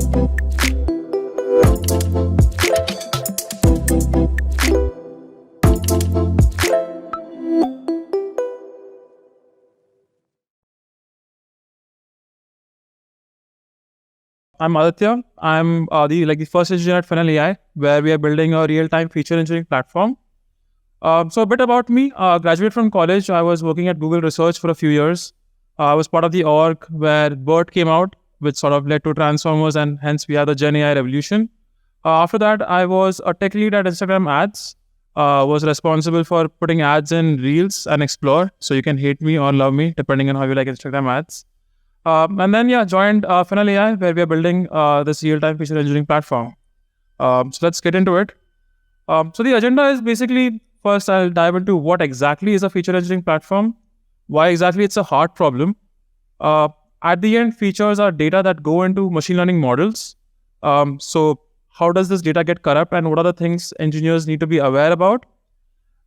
I'm Aditya. I'm the first engineer at Fennel AI, where we are building a real-time feature engineering platform. So a bit about me. Graduated from college, I was working at Google Research for a few years. I was part of the org where BERT came out, which sort of led to Transformers, and hence we had the Gen AI revolution. After that, I was a tech lead at Instagram Ads. Was responsible for putting ads in Reels and Explore. So you can hate me or love me, depending on how you like Instagram ads. And then, joined Fennel AI, where we are building this real-time feature engineering platform. So let's get into it. So the agenda is basically, first I'll dive into what exactly is a feature engineering platform, why exactly it's a hard problem. At the end, features are data that go into machine learning models. So how does this data get corrupt, and what are the things engineers need to be aware about?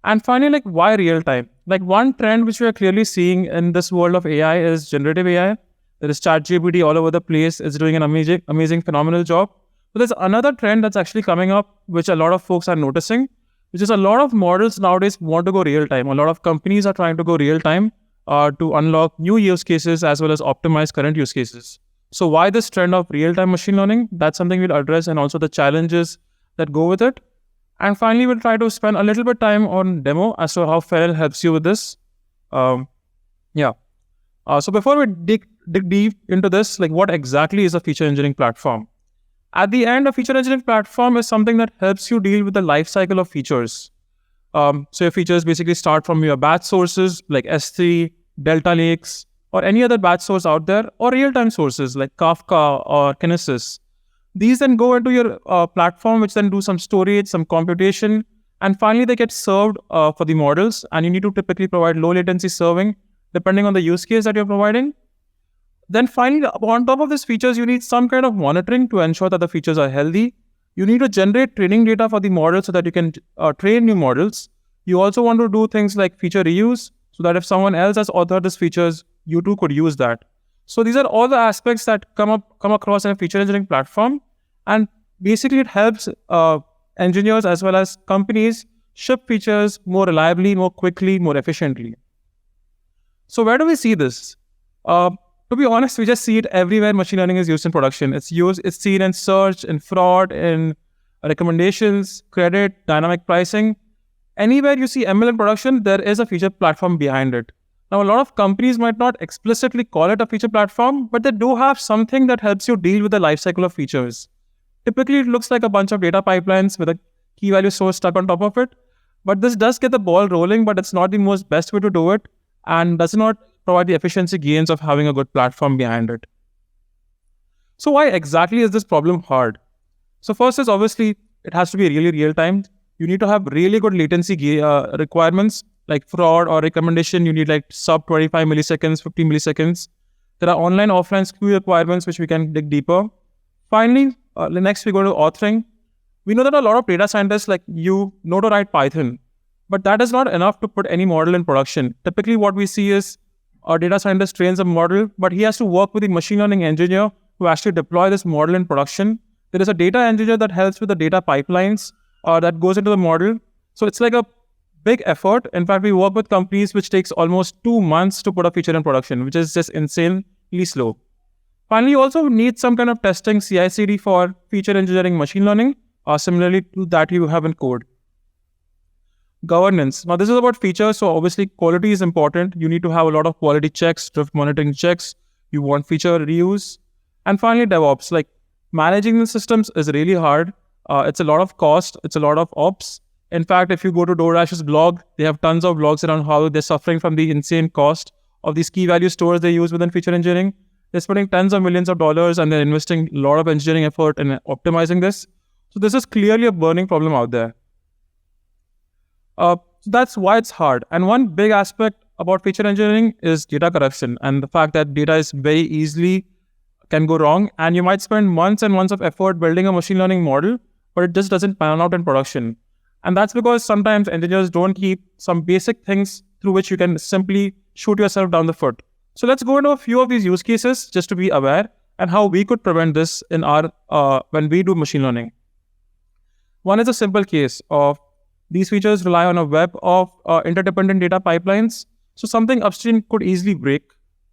And finally, why real time? One trend which we are clearly seeing in this world of AI is generative AI. There is ChatGPT all over the place. It's doing an amazing, phenomenal job. But there's another trend that's actually coming up, which a lot of folks are noticing, which is a lot of models nowadays want to go real time. A lot of companies are trying to go real time to unlock new use cases as well as optimize current use cases. So why this trend of real-time machine learning? That's something we'll address, and also the challenges that go with it. And finally, we'll try to spend a little bit time on demo as to how Fennel helps you with this. So before we dig deep into this, what exactly is a feature engineering platform? At the end, a feature engineering platform is something that helps you deal with the life cycle of features. So your features basically start from your batch sources like S3, Delta Lakes, or any other batch source out there, or real-time sources like Kafka or Kinesis. These then go into your platform, which then do some storage, some computation, and finally they get served for the models, and you need to typically provide low latency serving depending on the use case that you're providing. Then finally, on top of these features, you need some kind of monitoring to ensure that the features are healthy. You need to generate training data for the model so that you can train new models. You also want to do things like feature reuse, so that if someone else has authored these features, you too could use that. So these are all the aspects that come across in a feature engineering platform, and basically it helps engineers as well as companies ship features more reliably, more quickly, more efficiently. So where do we see this? To be honest, we just see it everywhere machine learning is used in production. It's seen in search, in fraud, in recommendations, credit, dynamic pricing. Anywhere you see ML in production, there is a feature platform behind it. Now, a lot of companies might not explicitly call it a feature platform, but they do have something that helps you deal with the lifecycle of features. Typically, it looks like a bunch of data pipelines with a key value source stuck on top of it. But this does get the ball rolling, but it's not the most best way to do it, and does not provide the efficiency gains of having a good platform behind it. So why exactly is this problem hard? So first is obviously it has to be really real time. You need to have really good latency requirements, like fraud or recommendation. You need sub 25 milliseconds, 50 milliseconds. There are online, offline Skew requirements, which we can dig deeper. Finally, next we go to authoring. We know that a lot of data scientists know to write Python, but that is not enough to put any model in production. Typically what we see is a data scientist trains a model, but he has to work with the machine learning engineer to actually deploy this model in production. There is a data engineer that helps with the data pipelines that goes into the model. So it's like a big effort. In fact, we work with companies which takes almost 2 months to put a feature in production, which is just insanely slow. Finally, you also need some kind of testing, CI/CD, for feature engineering machine learning, similarly to that you have in code. Governance. Now, this is about features, so obviously quality is important. You need to have a lot of quality checks, drift monitoring checks. You want feature reuse. And finally, DevOps. Managing the systems is really hard. It's a lot of cost. It's a lot of ops. In fact, if you go to DoorDash's blog, they have tons of blogs around how they're suffering from the insane cost of these key value stores they use within feature engineering. They're spending tens of millions of dollars, and they're investing a lot of engineering effort in optimizing this. So this is clearly a burning problem out there. So that's why it's hard. And one big aspect about feature engineering is data corruption, and the fact that data is very easily can go wrong, and you might spend months and months of effort building a machine learning model, but it just doesn't pan out in production. And that's because sometimes engineers don't keep some basic things through which you can simply shoot yourself down the foot. So let's go into a few of these use cases just to be aware, and how we could prevent this in our when we do machine learning. One is a simple case of these features rely on a web of interdependent data pipelines. So something upstream could easily break,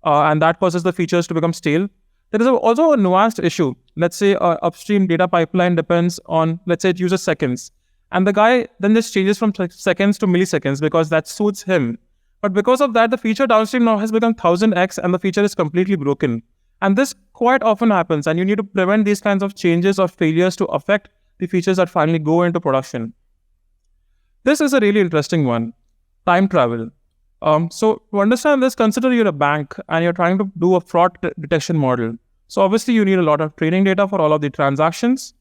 and that causes the features to become stale. There is also a nuanced issue. Let's say upstream data pipeline depends on, let's say it uses seconds. And the guy then just changes from seconds to milliseconds because that suits him. But because of that, the feature downstream now has become 1000x and the feature is completely broken. And this quite often happens, and you need to prevent these kinds of changes or failures to affect the features that finally go into production. This is a really interesting one, time travel. So to understand this, consider you're a bank and you're trying to do a fraud detection model. So obviously you need a lot of training data for all of the transactions.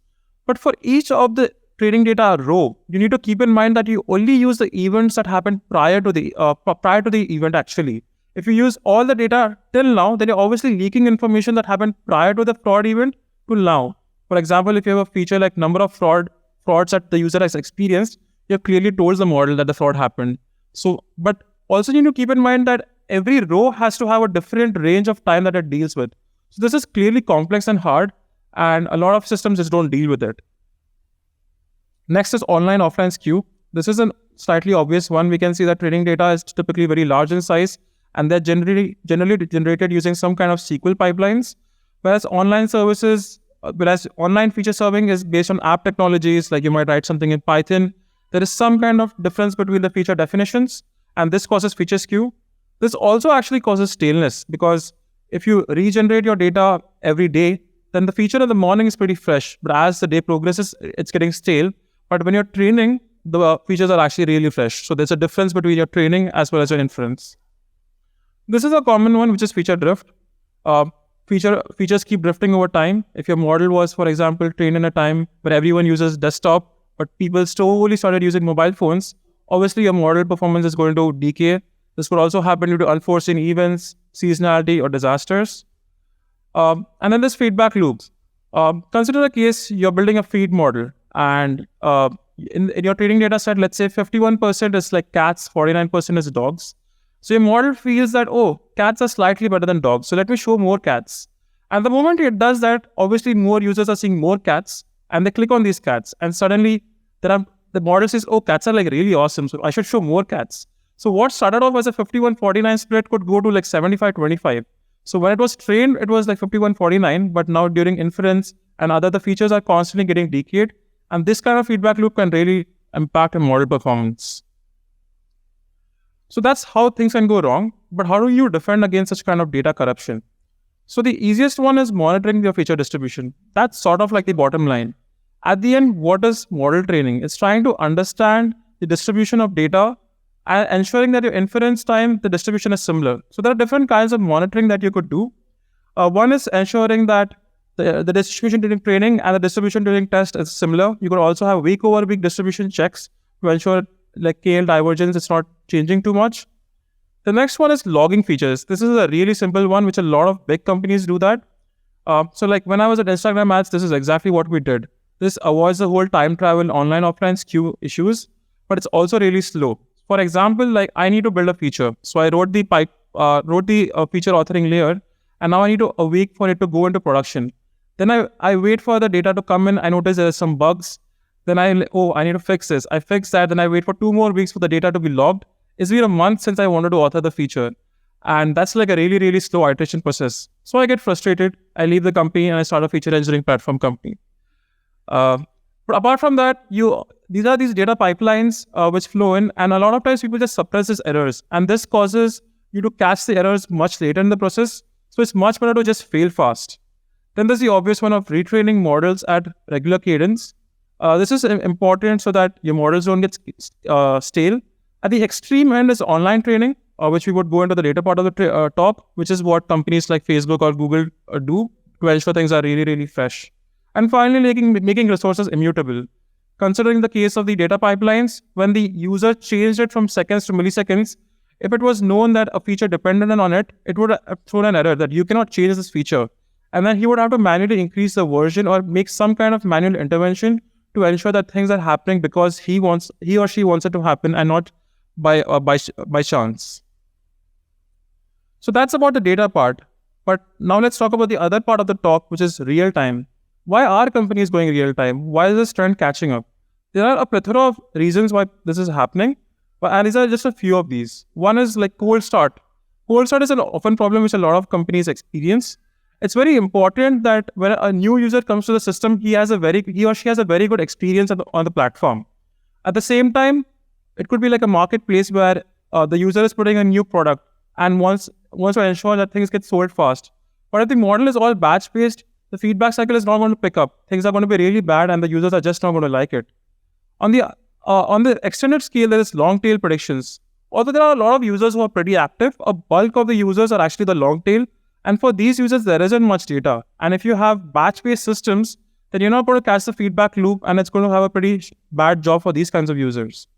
But for each of the training data row, you need to keep in mind that you only use the events that happened prior to the event actually. If you use all the data till now, then you're obviously leaking information that happened prior to the fraud event to now. For example, if you have a feature like number of frauds that the user has experienced, you have clearly told the model that the fraud happened. So, but also you need to keep in mind that every row has to have a different range of time that it deals with. So this is clearly complex and hard, and a lot of systems just don't deal with it. Next is online-offline skew. This is a slightly obvious one. We can see that training data is typically very large in size, and they're generally generated using some kind of SQL pipelines, whereas online feature serving is based on app technologies, like you might write something in Python. There is some kind of difference between the feature definitions, and this causes feature skew. This also actually causes staleness, because if you regenerate your data every day, then the feature in the morning is pretty fresh, but as the day progresses, it's getting stale. But when you're training, the features are actually really fresh. So there's a difference between your training as well as your inference. This is a common one, which is feature drift. Features keep drifting over time. If your model was, for example, trained in a time where everyone uses desktop, but people slowly started using mobile phones, obviously your model performance is going to decay. This could also happen due to unforeseen events, seasonality, or disasters. And then there's feedback loops. Consider a case you're building a feed model, and in your training data set, let's say 51% is like cats, 49% is dogs. So your model feels that, oh, cats are slightly better than dogs, so let me show more cats. And the moment it does that, obviously more users are seeing more cats, and they click on these cats, and suddenly the model says, oh, cats are like really awesome, so I should show more cats. So what started off as a 51-49 split could go to like 75-25. So when it was trained, it was like 51-49, but now during inference and the features are constantly getting decayed, and this kind of feedback loop can really impact a model performance. So that's how things can go wrong, but how do you defend against such kind of data corruption? So the easiest one is monitoring your feature distribution. That's sort of like the bottom line. At the end, what is model training? It's trying to understand the distribution of data and ensuring that your inference time, the distribution is similar. So there are different kinds of monitoring that you could do. One is ensuring that the distribution during training and the distribution during test is similar. You could also have week over week distribution checks to ensure like KL divergence, it's not changing too much. The next one is logging features. This is a really simple one, which a lot of big companies do that. So like when I was at Instagram ads, this is exactly what we did. This avoids the whole time travel, online, offline skew issues, but it's also really slow. For example, like I need to build a feature. So I wrote the feature authoring layer, and now I need a week for it to go into production. Then I wait for the data to come in. I notice there are some bugs. Then I need to fix this. I fix that. Then I wait for 2 more weeks for the data to be logged. It's been a month since I wanted to author the feature. And that's like a really, really slow iteration process. So I get frustrated. I leave the company and I start a feature engineering platform company. But apart from that, these are these data pipelines which flow in. And a lot of times people just suppress these errors. And this causes you to catch the errors much later in the process. So it's much better to just fail fast. Then there's the obvious one of retraining models at regular cadence. This is important so that your models don't get stale. At the extreme end is online training, which we would go into the later part of the talk, which is what companies like Facebook or Google do to ensure things are really, really fresh. And finally, making resources immutable. Considering the case of the data pipelines, when the user changed it from seconds to milliseconds, if it was known that a feature depended on it, it would have thrown an error that you cannot change this feature. And then he would have to manually increase the version or make some kind of manual intervention to ensure that things are happening because he or she wants it to happen and not by chance. So that's about the data part. But now let's talk about the other part of the talk, which is real time. Why are companies going real time? Why is this trend catching up? There are a plethora of reasons why this is happening, and these are just a few of these. One is like cold start. Cold start is an often problem which a lot of companies experience. It's very important that when a new user comes to the system, he or she has a very good experience on the platform. At the same time, it could be like a marketplace where the user is putting a new product and wants to ensure that things get sold fast. But if the model is all batch based, the feedback cycle is not going to pick up. Things are going to be really bad, and the users are just not going to like it. On the extended scale, there is long tail predictions. Although there are a lot of users who are pretty active, a bulk of the users are actually the long tail. And for these users, there isn't much data. And if you have batch-based systems, then you're not going to catch the feedback loop, and it's going to have a pretty bad job for these kinds of users.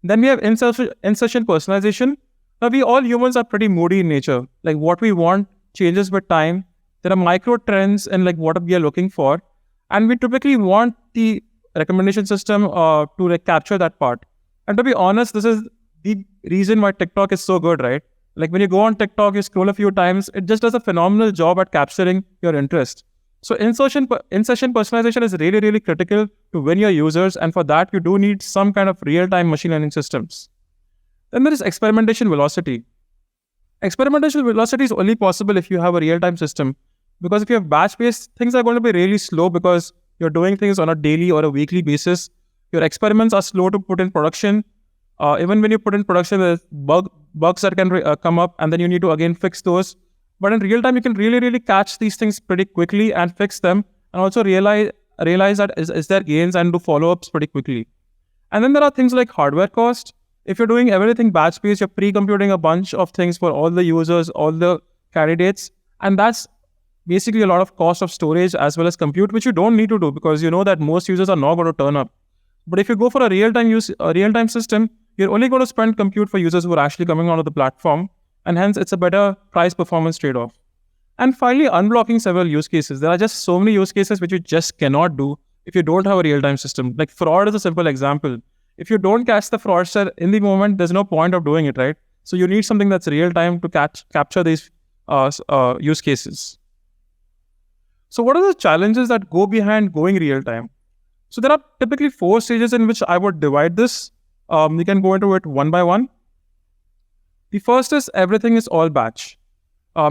Then we have insertion personalization. Now, we all humans are pretty moody in nature. Like what we want changes with time. There are micro trends in like what we are looking for. And we typically want the recommendation system to like capture that part. And to be honest, this is the reason why TikTok is so good, right? Like when you go on TikTok, you scroll a few times, it just does a phenomenal job at capturing your interest. So in-session personalization is really, really critical to win your users. And for that, you do need some kind of real-time machine learning systems. Then there is experimentation velocity. Experimentation velocity is only possible if you have a real-time system. Because if you have batch-based, things are going to be really slow because you're doing things on a daily or a weekly basis. Your experiments are slow to put in production. Even when you put in production, there's bugs that can come up, and then you need to again fix those. But in real time, you can really, really catch these things pretty quickly and fix them, and also realize that is there gains and do follow-ups pretty quickly. And then there are things like hardware cost. If you're doing everything batch-based, you're pre-computing a bunch of things for all the users, all the candidates, and that's basically a lot of cost of storage as well as compute, which you don't need to do because you know that most users are not going to turn up. But if you go for a real-time system, you're only going to spend compute for users who are actually coming onto the platform, and hence it's a better price-performance trade-off. And finally, unblocking several use cases. There are just so many use cases which you just cannot do if you don't have a real-time system. Like fraud is a simple example. If you don't catch the fraudster in the moment, there's no point of doing it, right? So you need something that's real-time to capture these use cases. So what are the challenges that go behind going real-time? So there are typically 4 stages in which I would divide this. We can go into it one by one. The first is everything is all batch.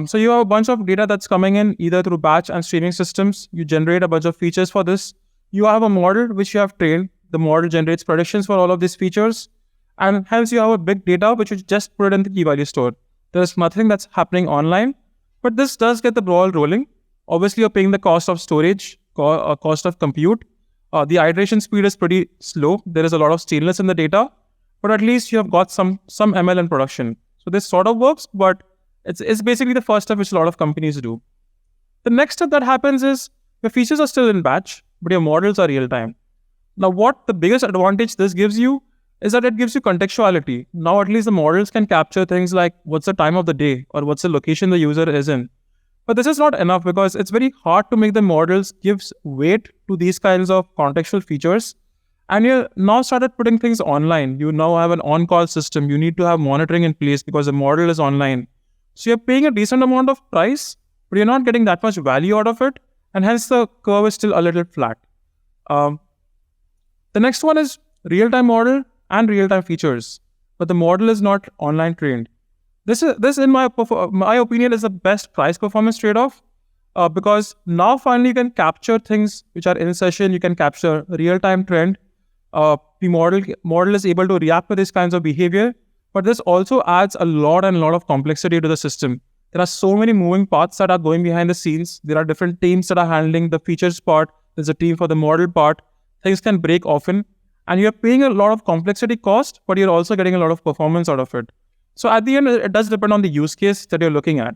So you have a bunch of data that's coming in either through batch and streaming systems. You generate a bunch of features for this. You have a model which you have trained. The model generates predictions for all of these features. And hence you have a big data which you just put it in the key value store. There's nothing that's happening online, but this does get the ball rolling. Obviously, you're paying the cost of storage, cost of compute. The iteration speed is pretty slow. There is a lot of staleness in the data, but at least you have got some ML in production. So this sort of works, but it's basically the first step which a lot of companies do. The next step that happens is your features are still in batch, but your models are real time. Now, what the biggest advantage this gives you is that it gives you contextuality. Now, at least the models can capture things like what's the time of the day or what's the location the user is in. But this is not enough because it's very hard to make the models give weight to these kinds of contextual features. And you now started putting things online. You now have an on-call system. You need to have monitoring in place because the model is online. So you're paying a decent amount of price, but you're not getting that much value out of it. And hence the curve is still a little flat. The next one is real-time model and real-time features, but the model is not online trained. This in my opinion is the best price performance trade-off because now finally you can capture things which are in session. You can capture real-time trend. The model is able to react to these kinds of behavior, but this also adds a lot of complexity to the system. There are so many moving parts that are going behind the scenes. There are different teams that are handling the features part. There's a team for the model part. Things can break often, and you're paying a lot of complexity cost, but you're also getting a lot of performance out of it. So at the end, it does depend on the use case that you're looking at.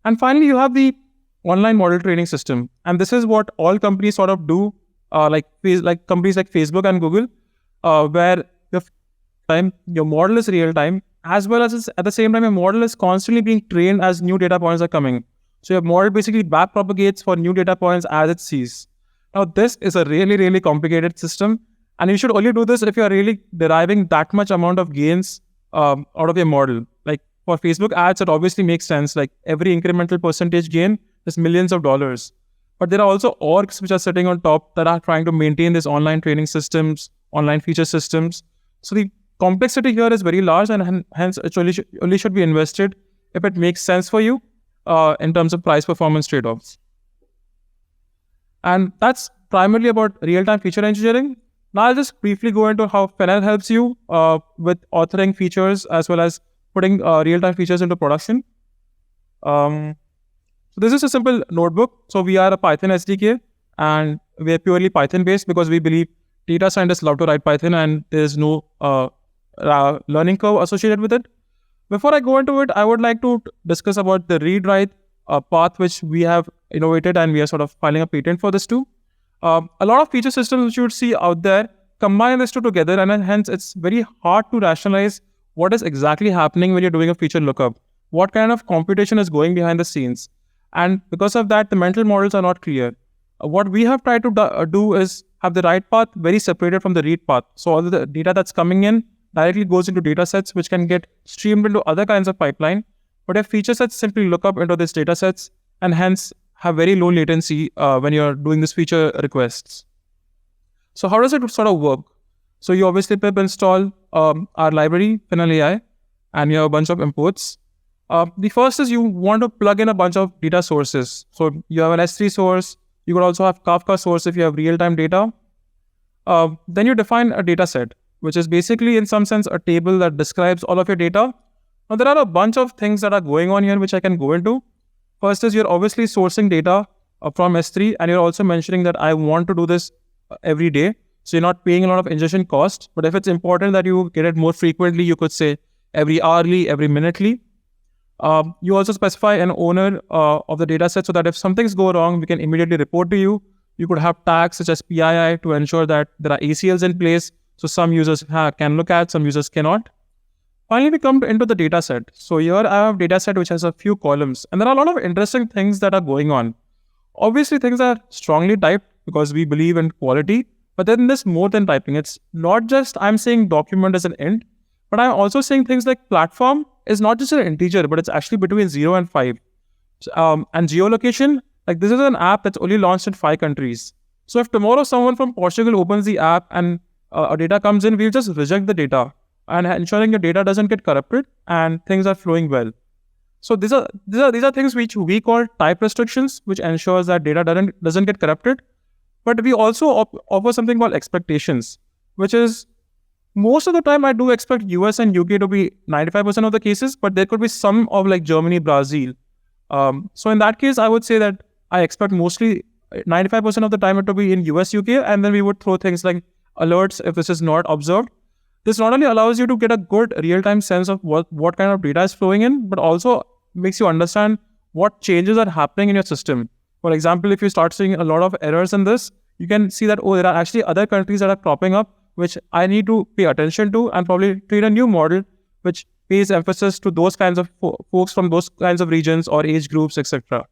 And finally, you have the online model training system. And this is what all companies sort of do, like companies like Facebook and Google, where your model is real time, as well as at the same time, your model is constantly being trained as new data points are coming. So your model basically back propagates for new data points as it sees. Now, this is a really, really complicated system. And you should only do this if you're really deriving that much amount of gains out of your model. Like For Facebook ads, it obviously makes sense. Like every incremental percentage gain is millions of dollars. But there are also orgs which are sitting on top that are trying to maintain these online training systems, online feature systems. So the complexity here is very large, and hence it only should be invested if it makes sense for you in terms of price performance trade-offs. And that's primarily about real-time feature engineering. Now I'll just briefly go into how Fennel helps you with authoring features as well as putting real-time features into production. So this is a simple notebook. So we are a Python SDK, and we are purely Python based because we believe data scientists love to write Python and there's no learning curve associated with it. Before I go into it, I would like to discuss about the read-write path which we have innovated, and we are sort of filing a patent for this too. A lot of feature systems which you would see out there combine these two together, and hence it's very hard to rationalize what is exactly happening when you're doing a feature lookup. What kind of computation is going behind the scenes? And because of that, the mental models are not clear. What we have tried to do is have the write path very separated from the read path. So all the data that's coming in directly goes into data sets which can get streamed into other kinds of pipeline. But if feature sets simply look up into these data sets and hence have very low latency when you're doing these feature requests. So how does it sort of work? So you obviously pip install our library, Fennel AI, and you have a bunch of imports. The first is you want to plug in a bunch of data sources. So you have an S3 source. You could also have Kafka source if you have real-time data. Then you define a data set, which is basically in some sense a table that describes all of your data. Now there are a bunch of things that are going on here which I can go into. First is you're obviously sourcing data from S3, and you're also mentioning that I want to do this every day. So you're not paying a lot of ingestion cost. But if it's important that you get it more frequently, you could say every hourly, every minutely. You also specify an owner of the data set so that if some things go wrong, we can immediately report to you. You could have tags such as PII to ensure that there are ACLs in place. So some users can look at, some users cannot. Finally, we come into the data set. So here I have data set which has a few columns, and there are a lot of interesting things that are going on. Obviously, things are strongly typed because we believe in quality, but then there's more than typing. It's not just I'm saying document as an int, but I'm also saying things like platform is not just an integer, but it's actually between 0 and 5. And geolocation, like this is an app that's only launched in 5 countries. So if tomorrow someone from Portugal opens the app and our data comes in, we'll just reject the data and ensuring your data doesn't get corrupted and things are flowing well. So these are things which we call type restrictions, which ensures that data doesn't get corrupted. But we also offer something called expectations, which is most of the time I do expect US and UK to be 95% of the cases, but there could be some of like Germany, Brazil. So in that case, I would say that I expect mostly 95% of the time it to be in US, UK, and then we would throw things like alerts if this is not observed. This not only allows you to get a good real-time sense of what kind of data is flowing in, but also makes you understand what changes are happening in your system. For example, if you start seeing a lot of errors in this, you can see that, oh, there are actually other countries that are cropping up, which I need to pay attention to and probably train a new model which pays emphasis to those kinds of folks from those kinds of regions or age groups, etc.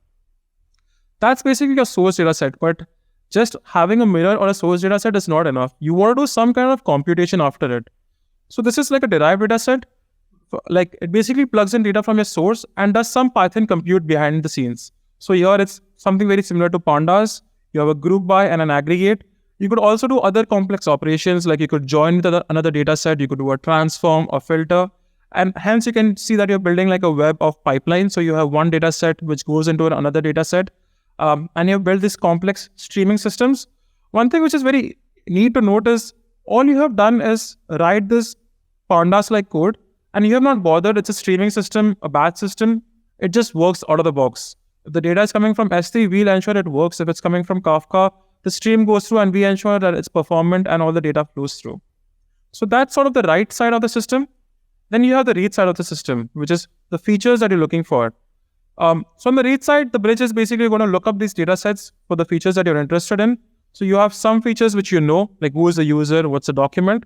That's basically your source data set, but just having a mirror or a source data set is not enough. You want to do some kind of computation after it. So this is like a derived data set. Like it basically plugs in data from your source and does some Python compute behind the scenes. So here it's something very similar to pandas. You have a group by and an aggregate. You could also do other complex operations, like you could join with another data set, you could do a transform or filter, and hence you can see that you're building like a web of pipelines. So you have one data set which goes into another data set, and you build these complex streaming systems. One thing which is very neat to note is all you have done is write this pandas-like code, and you have not bothered. It's a streaming system, a batch system. It just works out of the box. If the data is coming from S3, we'll ensure it works. If it's coming from Kafka, the stream goes through and we ensure that it's performant and all the data flows through. So that's sort of the right side of the system. Then you have the read side of the system, which is the features that you're looking for. So on the read side, the bridge is basically going to look up these data sets for the features that you're interested in. So you have some features which you know, like who is the user, what's the document,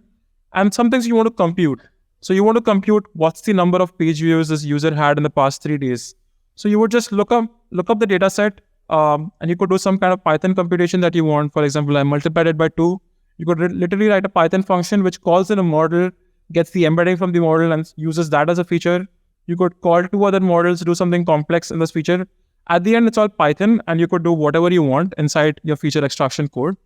and some things you want to compute. So you want to compute what's the number of page views this user had in the past 3 days. So you would just look up the data set, and you could do some kind of Python computation that you want. For example, I multiplied it by 2. You could literally write a Python function which calls in a model, gets the embedding from the model and uses that as a feature. You could call two other models, do something complex in this feature. At the end, it's all Python, and you could do whatever you want inside your feature extraction code.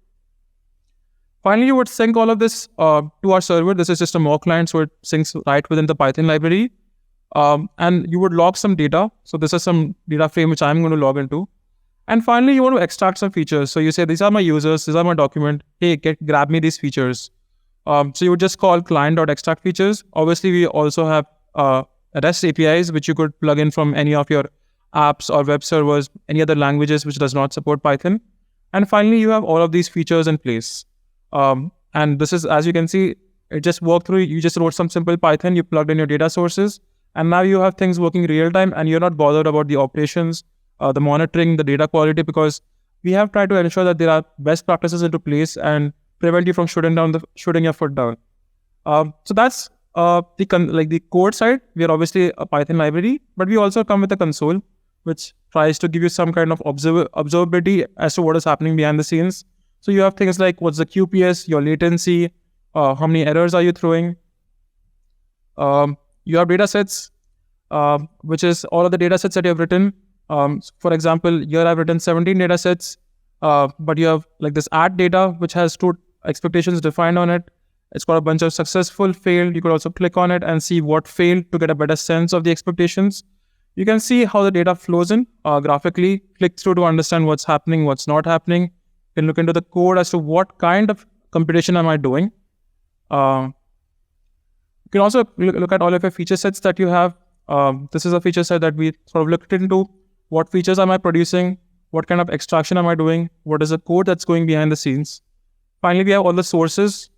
Finally, you would sync all of this to our server. This is just a mock client, so it syncs right within the Python library. And you would log some data. So this is some data frame which I'm going to log into. And finally, you want to extract some features. So you say, these are my users, these are my document. Hey, grab me these features. So you would just call client.extract features. Obviously, we also have REST APIs, which you could plug in from any of your apps or web servers, any other languages which does not support Python. And finally, you have all of these features in place. And this is, as you can see, it just worked through. You just wrote some simple Python, you plugged in your data sources, and now you have things working real time, and you're not bothered about the operations, the monitoring, the data quality, because we have tried to ensure that there are best practices into place and prevent you from shooting your foot down. So that's the code side. We are obviously a Python library, but we also come with a console which tries to give you some kind of observability as to what is happening behind the scenes. So you have things like what's the QPS, your latency, how many errors are you throwing. You have data sets, which is all of the data sets that you have written. For example, here I've written 17 data sets, but you have like this add data, which has two expectations defined on it. It's got a bunch of successful, failed. You could also click on it and see what failed to get a better sense of the expectations. You can see how the data flows in graphically, click through to understand what's happening, what's not happening. You can look into the code as to what kind of computation am I doing. You can also look at all of your feature sets that you have. This is a feature set that we sort of looked into. What features am I producing? What kind of extraction am I doing? What is the code that's going behind the scenes? Finally, we have all the sources.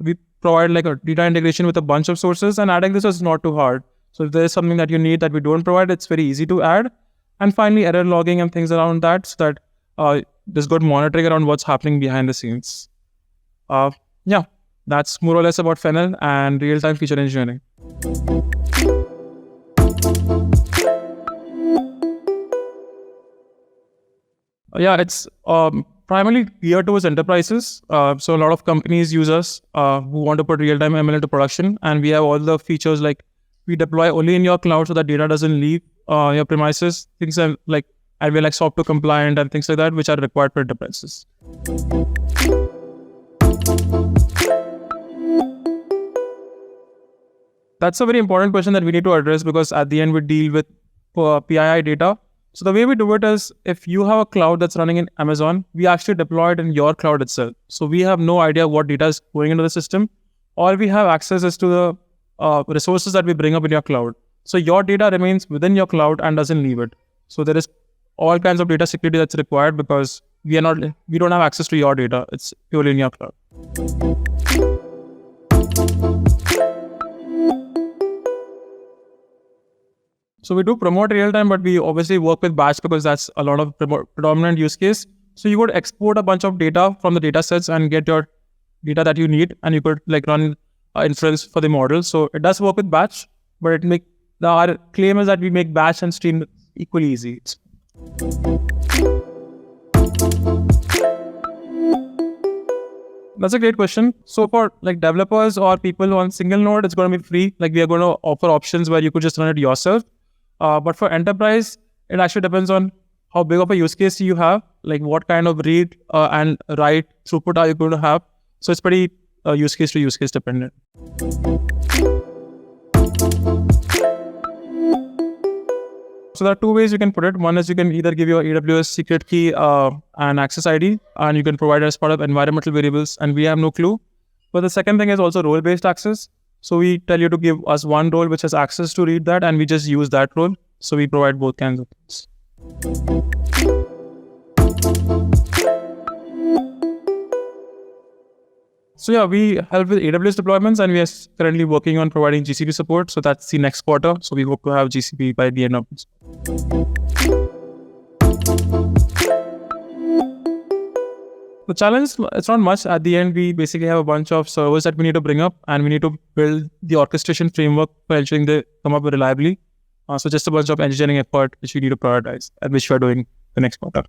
We provide like a data integration with a bunch of sources, and adding this is not too hard. So if there is something that you need that we don't provide, it's very easy to add. And finally, error logging and things around that, so that there's good monitoring around what's happening behind the scenes. Yeah, that's more or less about Fennel and real-time feature engineering. Yeah, it's primarily geared towards enterprises. So a lot of companies use us who want to put real-time ML into production, and we have all the features like we deploy only in your cloud so that data doesn't leave your premises. Things like, and we're like SOC 2 compliant and things like that, which are required for enterprises. That's a very important question that we need to address, because at the end we deal with PII data. So the way we do it is, if you have a cloud that's running in Amazon, we actually deploy it in your cloud itself. So we have no idea what data is going into the system. All we have access is to the resources that we bring up in your cloud. So your data remains within your cloud and doesn't leave it. So there is all kinds of data security that's required, because we don't have access to your data. It's purely in your cloud. So we do promote real-time, but we obviously work with batch because that's a lot of predominant use case. So you would export a bunch of data from the data sets and get your data that you need, and you could like run inference for the model. So it does work with batch, but our claim is that we make batch and stream equally easy. That's a great question. So for like developers or people on single node, it's going to be free. Like we are going to offer options where you could just run it yourself. But for enterprise, it actually depends on how big of a use case you have, like what kind of read and write throughput are you going to have. So it's pretty use case to use case dependent. So there are two ways you can put it. One is you can either give your AWS secret key and access ID, and you can provide it as part of environmental variables, and we have no clue. But the second thing is also role-based access. So we tell you to give us one role which has access to read that, and we just use that role. So we provide both kinds of things. So yeah, we help with AWS deployments, and we are currently working on providing GCP support. So that's the next quarter. So we hope to have GCP by the end of this. The challenge, it's not much. At the end, we basically have a bunch of servers that we need to bring up, and we need to build the orchestration framework for ensuring they come up reliably. So just a bunch of engineering effort which we need to prioritize, and which we are doing the next quarter.